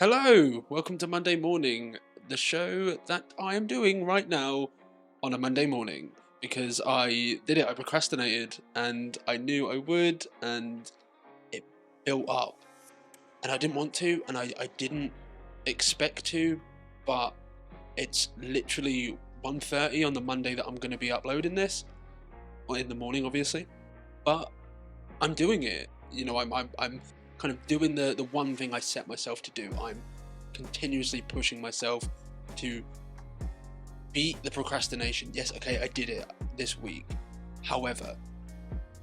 Hello, welcome to Monday Morning, the show that I am doing right now on a Monday morning because I procrastinated and I knew I would and it built up and I didn't want to and I didn't expect to, but it's literally 1:30 on the Monday that I'm going to be uploading this, well, in the morning obviously, but I'm doing it, I'm kind of doing the one thing I set myself to do. I'm continuously pushing myself to beat the procrastination. Yes, okay, I did it this week. However,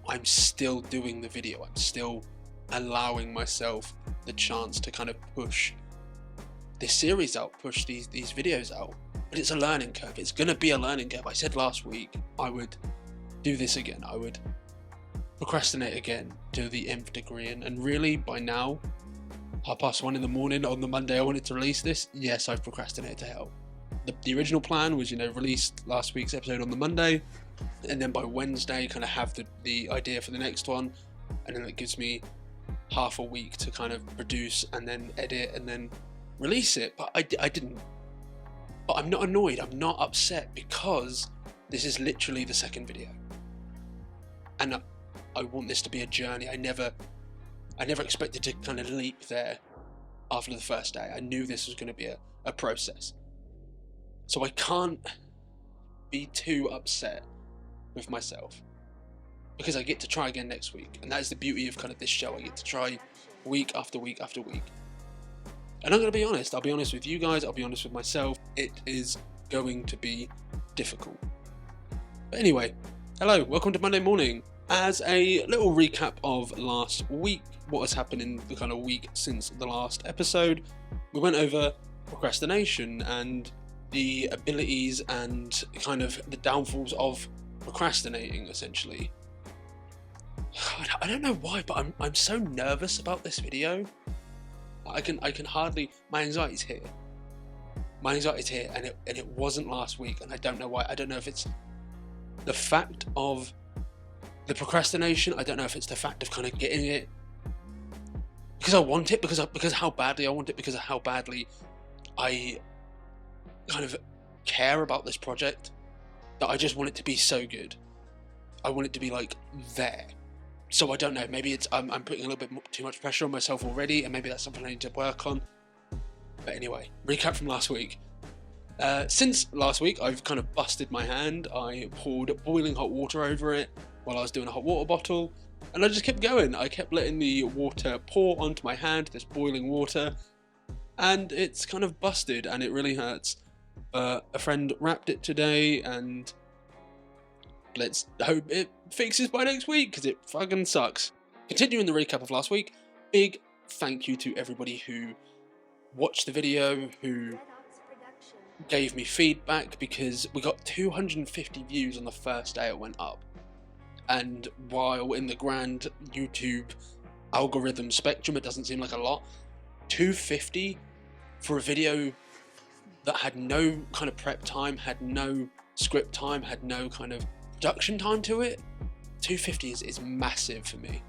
I'm still doing the video. I'm still allowing myself the chance to kind of push this series out, push these videos out. But it's a learning curve. It's going to be a learning curve. I said last week I would do this again. I would procrastinate again to the nth degree, and really by now, 1:30 in the morning on the Monday I wanted to release this, yes, I've procrastinated to hell. The original plan was, release last week's episode on the Monday, and then by Wednesday kind of have the idea for the next one, and then it gives me half a week to kind of produce and then edit and then release it. But I didn't. But I'm not annoyed, I'm not upset, because this is literally the second video, and I want this to be a journey. I never expected to kind of leap there after the first day. I knew this was going to be a process. So I can't be too upset with myself, because I get to try again next week. And that is the beauty of kind of this show. I get to try week after week after week. And I'm going to be honest. I'll be honest with you guys. I'll be honest with myself. It is going to be difficult. But anyway, hello, welcome to Monday Morning. As a little recap of last week, what has happened in the kind of week since the last episode, we went over procrastination and the abilities and kind of the downfalls of procrastinating, essentially. I don't know why, but I'm so nervous about this video. I can hardly. My anxiety's here. And it wasn't last week, and I don't know why. I don't know if it's the fact of the procrastination. I don't know if it's the fact of kind of getting it because I want it, because how badly I want it, because of how badly I kind of care about this project, that I just want it to be so good. I want it to be like there. So I don't know, maybe it's I'm putting a little bit too much pressure on myself already, and maybe that's something I need to work on. But anyway, recap from last week. Since last week, I've kind of busted my hand. I poured boiling hot water over it while I was doing a hot water bottle, and I just kept going. I kept letting the water pour onto my hand, this boiling water, and it's kind of busted and it really hurts. A friend wrapped it today, and let's hope it fixes by next week, because it fucking sucks. Continuing the recap of last week, big thank you to everybody who watched the video, who gave me feedback, because we got 250 views on the first day it went up. And while in the grand YouTube algorithm spectrum it doesn't seem like a lot, 250 for a video that had no kind of prep time, had no script time, had no kind of production time to it, 250 is massive for me.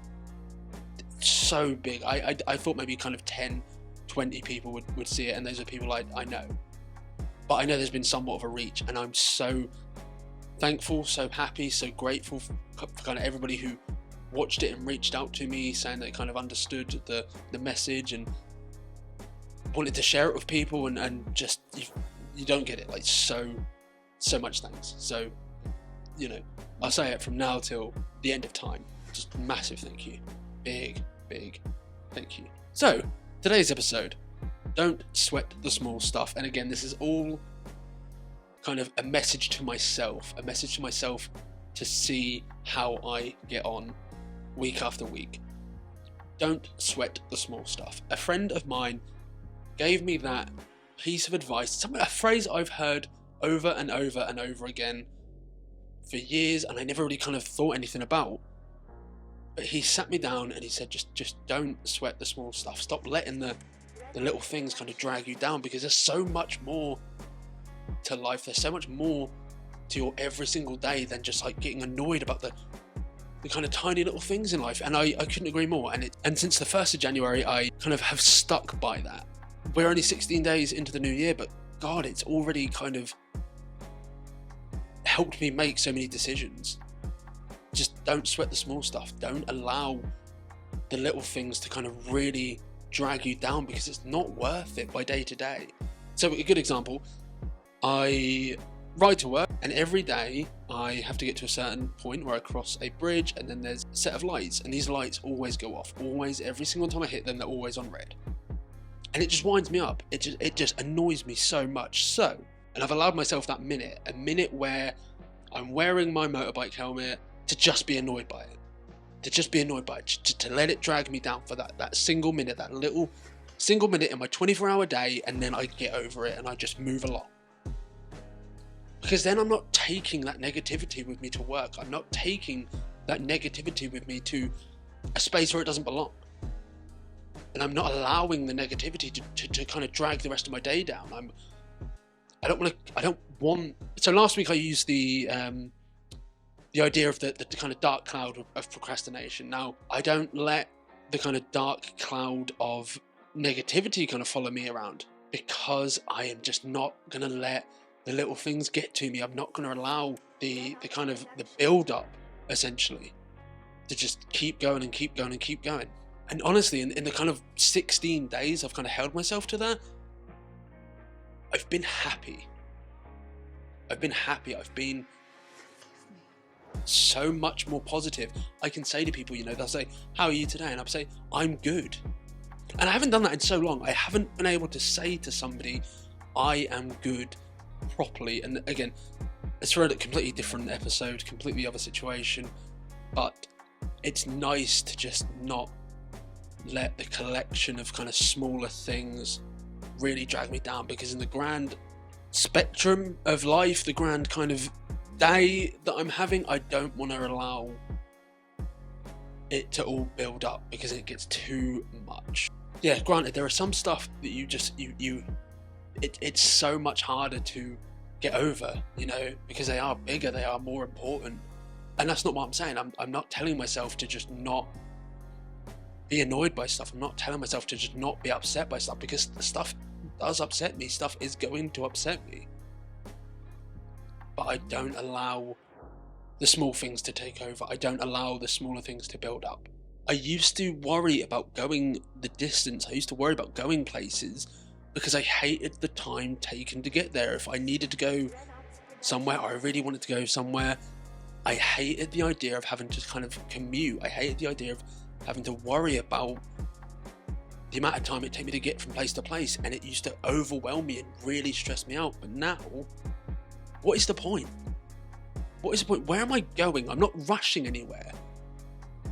It's so big. I thought maybe kind of 10, 20 people would see it, and those are people I know. But I know there's been somewhat of a reach, and I'm so thankful, so happy, so grateful for kind of everybody who watched it and reached out to me, saying they kind of understood the message and wanted to share it with people, and just you don't get it, like so much thanks. So I'll say it from now till the end of time, just massive thank you, big thank you. So today's episode, don't sweat the small stuff. And again, this is all kind of a message to myself to see how I get on week after week. Don't sweat the small stuff. A friend of mine gave me that piece of advice, a phrase I've heard over and over and over again for years, and I never really kind of thought anything about. But he sat me down and he said, just don't sweat the small stuff. Stop letting the little things kind of drag you down, because there's so much more to life. There's so much more to your every single day than just like getting annoyed about the kind of tiny little things in life. And I couldn't agree more. And since the 1st of January, I kind of have stuck by that. we're only 16 days into the new year, but God, it's already kind of helped me make so many decisions. Just don't sweat the small stuff. Don't allow the little things to kind of really drag you down, because it's not worth it by day to day. So a good example, I ride to work, and every day I have to get to a certain point where I cross a bridge, and then there's a set of lights, and these lights always go off. Always, every single time I hit them, they're always on red. And it just winds me up. It just annoys me so much. So, and I've allowed myself that a minute where I'm wearing my motorbike helmet to just be annoyed by it. To let it drag me down for that single minute, that little single minute in my 24-hour day, and then I get over it and I just move along. Because then I'm not taking that negativity with me to work. I'm not taking that negativity with me to a space where it doesn't belong. And I'm not allowing the negativity to kind of drag the rest of my day down. I don't want. So last week I used the idea of the kind of dark cloud of procrastination. Now, I don't let the kind of dark cloud of negativity kind of follow me around, because I am just not going to let the little things get to me. I'm not going to allow the kind of the build up, essentially, to just keep going and keep going and keep going. And honestly, in the kind of 16 days I've kind of held myself to that, I've been happy. I've been so much more positive. I can say to people, they'll say, "How are you today?" And I'll say, "I'm good." And I haven't done that in so long. I haven't been able to say to somebody, "I am good," properly. And again, it's for a completely different episode, completely other situation, but it's nice to just not let the collection of kind of smaller things really drag me down, because in the grand spectrum of life, the grand kind of day that I'm having, I don't want to allow it to all build up, because it gets too much. Yeah, granted, there are some stuff that it's so much harder to get over, because they are bigger, they are more important. And that's not what I'm saying. I'm not telling myself to just not be annoyed by stuff. I'm not telling myself to just not be upset by stuff, because the stuff does upset me. Stuff is going to upset me. But I don't allow the small things to take over. I don't allow the smaller things to build up. I used to worry about going the distance. I used to worry about going places because I hated the time taken to get there. If I needed to go somewhere, or I really wanted to go somewhere, I hated the idea of having to kind of commute. I hated the idea of having to worry about the amount of time it took me to get from place to place, and it used to overwhelm me and really stress me out. But now, what is the point? What is the point? Where am I going? I'm not rushing anywhere.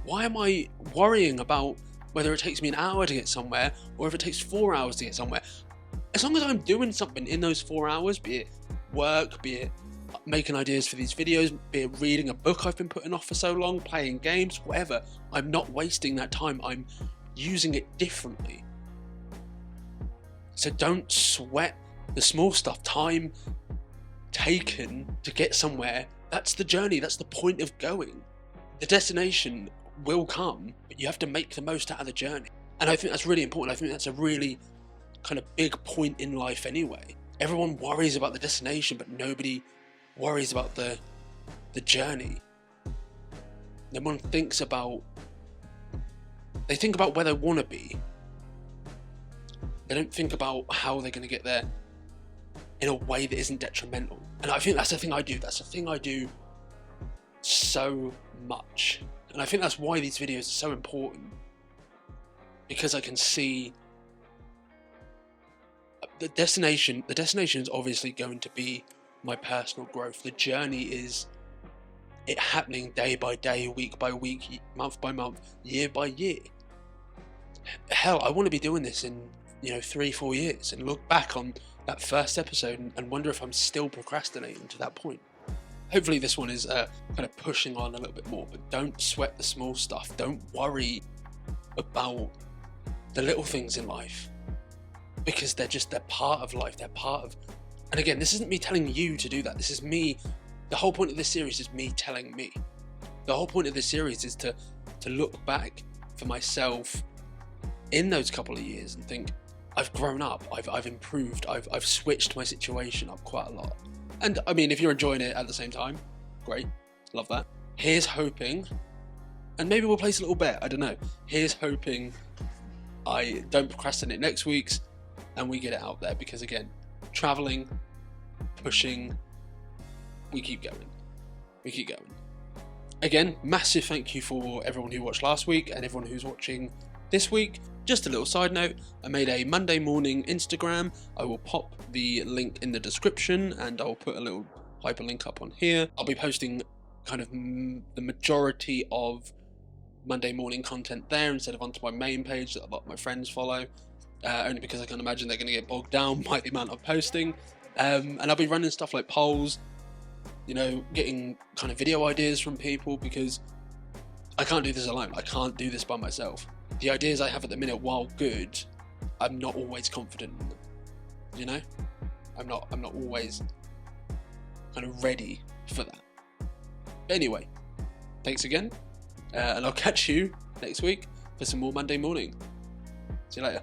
Why am I worrying about whether it takes me an hour to get somewhere, or if it takes 4 hours to get somewhere? As long as I'm doing something in those 4 hours, be it work, be it making ideas for these videos, be it reading a book I've been putting off for so long, playing games, whatever, I'm not wasting that time. I'm using it differently. So don't sweat the small stuff. Time taken to get somewhere, that's the journey, that's the point of going. The destination will come, but you have to make the most out of the journey. And I think that's really important. I think that's a really kind of big point in life anyway. Everyone worries about the destination, but nobody worries about the journey. No one thinks about, they think about where they want to be. They don't think about how they're going to get there in a way that isn't detrimental. And I think that's the thing I do. That's the thing I do so much. And I think that's why these videos are so important. Because I can see the destination is obviously going to be my personal growth. The journey is it happening day by day, week by week, month by month, year by year. Hell, I want to be doing this in 3-4 years and look back on that first episode and wonder if I'm still procrastinating to that point. Hopefully this one is kind of pushing on a little bit more, but don't sweat the small stuff. Don't worry about the little things in life, because they're part of life. They're part of, and again, this isn't me telling you to do that. This is me. The whole point of this series is me telling me. The whole point of this series is to look back for myself in those couple of years and think, I've grown up, I've improved, I've switched my situation up quite a lot. And I mean, if you're enjoying it at the same time, great, love that. Here's hoping, and maybe we'll place a little bet, I don't know. Here's hoping I don't procrastinate next week's and we get it out there, because again, traveling, pushing, we keep going. We keep going. Again, massive thank you for everyone who watched last week and everyone who's watching this week. Just a little side note, I made a Monday Mourning Instagram. I will pop the link in the description and I'll put a little hyperlink up on here. I'll be posting kind of the majority of Monday Mourning content there instead of onto my main page that a lot of my friends follow, only because I can imagine they're going to get bogged down by the amount of posting. And I'll be running stuff like polls, you know, getting kind of video ideas from people, because I can't do this alone. I can't do this by myself. The ideas I have at the minute, while good, I'm not always confident in them. You know, I'm not always kind of ready for that. But anyway, thanks again, and I'll catch you next week for some more Monday Mourning. See you later.